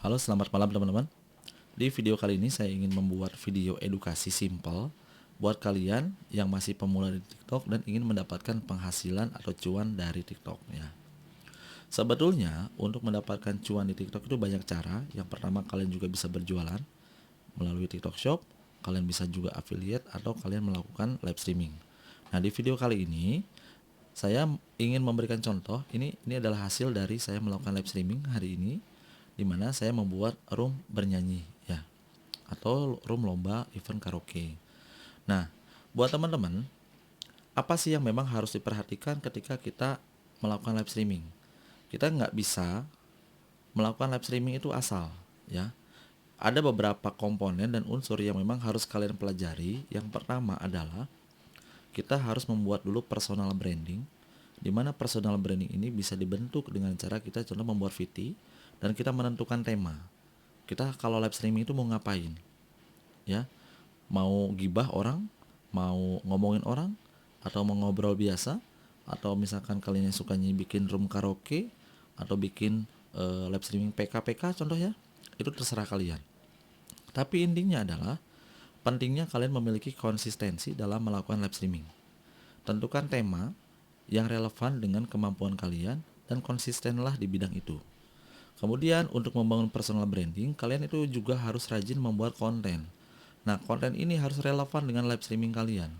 Halo, selamat malam teman-teman. Di video kali ini saya ingin membuat video edukasi simple buat kalian yang masih pemula di TikTok dan ingin mendapatkan penghasilan atau cuan dari TikTok ya. Sebetulnya untuk mendapatkan cuan di TikTok itu banyak cara. Yang pertama, kalian juga bisa berjualan melalui TikTok Shop. Kalian bisa juga affiliate atau kalian melakukan live streaming. Nah, di video kali ini saya ingin memberikan contoh. Ini adalah hasil dari saya melakukan live streaming hari ini, di mana saya membuat room bernyanyi ya, atau room lomba event karaoke. Nah, buat teman-teman, apa sih yang memang harus diperhatikan ketika kita melakukan live streaming? Kita nggak bisa melakukan live streaming itu asal ya. Ada beberapa komponen dan unsur yang memang harus kalian pelajari. Yang pertama adalah kita harus membuat dulu personal branding, di mana personal branding ini bisa dibentuk dengan cara kita contoh membuat VT dan kita menentukan tema. Kita kalau live streaming itu mau ngapain? Ya, mau gibah orang, mau ngomongin orang, atau mau ngobrol biasa, atau misalkan kalian yang sukanya bikin room karaoke atau bikin live streaming PK-PK contoh ya, itu terserah kalian. Tapi intinya adalah pentingnya kalian memiliki konsistensi dalam melakukan live streaming. Tentukan tema yang relevan dengan kemampuan kalian dan konsistenlah di bidang itu. Kemudian untuk membangun personal branding, kalian itu juga harus rajin membuat konten. Nah, konten ini harus relevan dengan live streaming kalian.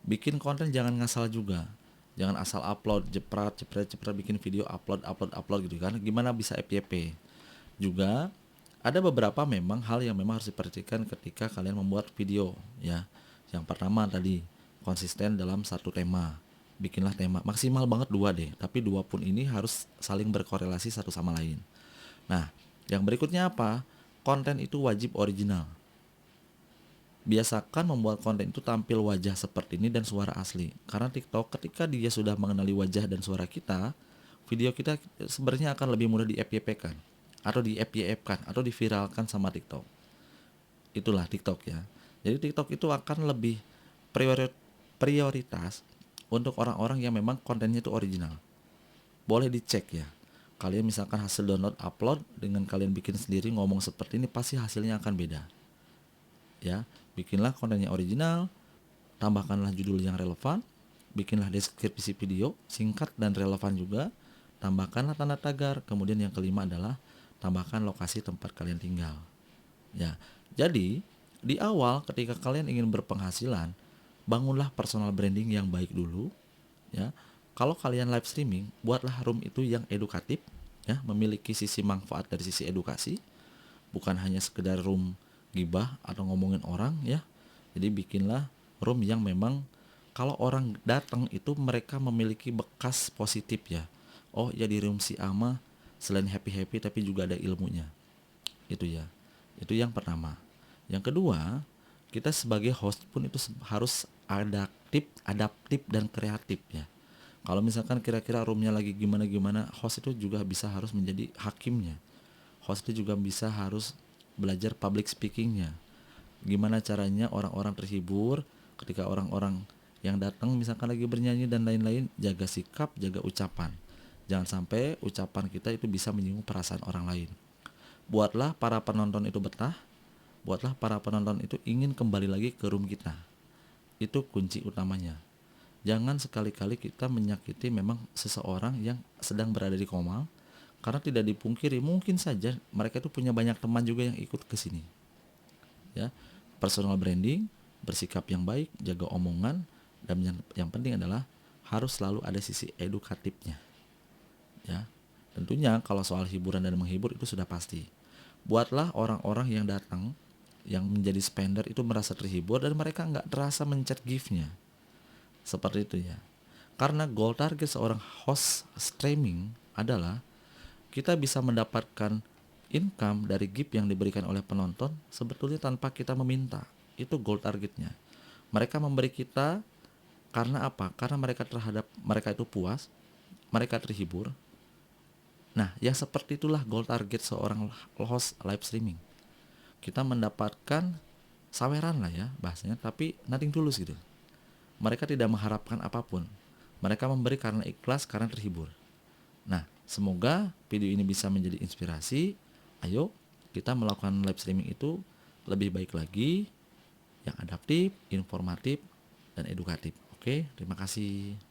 Bikin konten jangan ngasal juga. Jangan asal upload, jepret, jepret, jepret, bikin video upload, upload, upload gitu kan. Gimana bisa FYP? Juga ada beberapa memang hal yang memang harus diperhatikan ketika kalian membuat video ya. Yang pertama tadi, konsisten dalam satu tema. Bikinlah tema maksimal banget 2 deh, tapi 2 pun ini harus saling berkorelasi satu sama lain. Nah, yang berikutnya apa? Konten itu wajib original. Biasakan membuat konten itu tampil wajah seperti ini dan suara asli. Karena TikTok ketika dia sudah mengenali wajah dan suara kita, video kita sebenarnya akan lebih mudah di FYP-kan atau di FYF-kan atau diviralkan sama TikTok. Itulah TikTok ya. Jadi TikTok itu akan lebih prioritas untuk orang-orang yang memang kontennya itu original. Boleh dicek ya. Kalian misalkan hasil download upload dengan kalian bikin sendiri ngomong seperti ini, pasti hasilnya akan beda. Ya, bikinlah kontennya original, tambahkanlah judul yang relevan, bikinlah deskripsi video singkat dan relevan juga, tambahkanlah tanda tagar. Kemudian yang kelima adalah tambahkan lokasi tempat kalian tinggal. Ya, jadi di awal ketika kalian ingin berpenghasilan, bangunlah personal branding yang baik dulu. Ya, kalau kalian live streaming, buatlah room itu yang edukatif, ya, memiliki sisi manfaat dari sisi edukasi, bukan hanya sekedar room gibah atau ngomongin orang ya. Jadi bikinlah room yang memang kalau orang datang itu mereka memiliki bekas positif ya. Oh ya, di room si Ama selain happy-happy tapi juga ada ilmunya. Itu ya. Itu yang pertama. Yang kedua, kita sebagai host pun itu harus adaptif dan kreatif ya. Kalau misalkan kira-kira roomnya lagi gimana-gimana, host itu juga bisa harus menjadi hakimnya. Host itu juga bisa harus belajar public speakingnya. Gimana caranya orang-orang terhibur ketika orang-orang yang datang misalkan lagi bernyanyi dan lain-lain, jaga sikap, jaga ucapan. Jangan sampai ucapan kita itu bisa menyinggung perasaan orang lain. Buatlah para penonton itu betah, buatlah para penonton itu ingin kembali lagi ke room kita. Itu kunci utamanya. Jangan sekali-kali kita menyakiti memang seseorang yang sedang berada di koma, karena tidak dipungkiri mungkin saja mereka itu punya banyak teman juga yang ikut ke sini. Ya, personal branding, bersikap yang baik, jaga omongan, dan yang penting adalah harus selalu ada sisi edukatifnya. Ya, tentunya kalau soal hiburan dan menghibur itu sudah pasti. Buatlah orang-orang yang datang yang menjadi spender itu merasa terhibur dan mereka nggak terasa mencet gift-nya. Seperti itu ya. Karena goal target seorang host streaming adalah kita bisa mendapatkan income dari gift yang diberikan oleh penonton sebetulnya tanpa kita meminta. Itu goal targetnya. Mereka memberi kita karena apa? Karena mereka itu puas, mereka terhibur. Nah, yang seperti itulah goal target seorang host live streaming. Kita mendapatkan saweran lah ya bahasanya, tapi nothing tulus gitu. Mereka tidak mengharapkan apapun. Mereka memberi karena ikhlas, karena terhibur. Nah, semoga video ini bisa menjadi inspirasi. Ayo kita melakukan live streaming itu lebih baik lagi, yang adaptif, informatif, dan edukatif. Oke, terima kasih.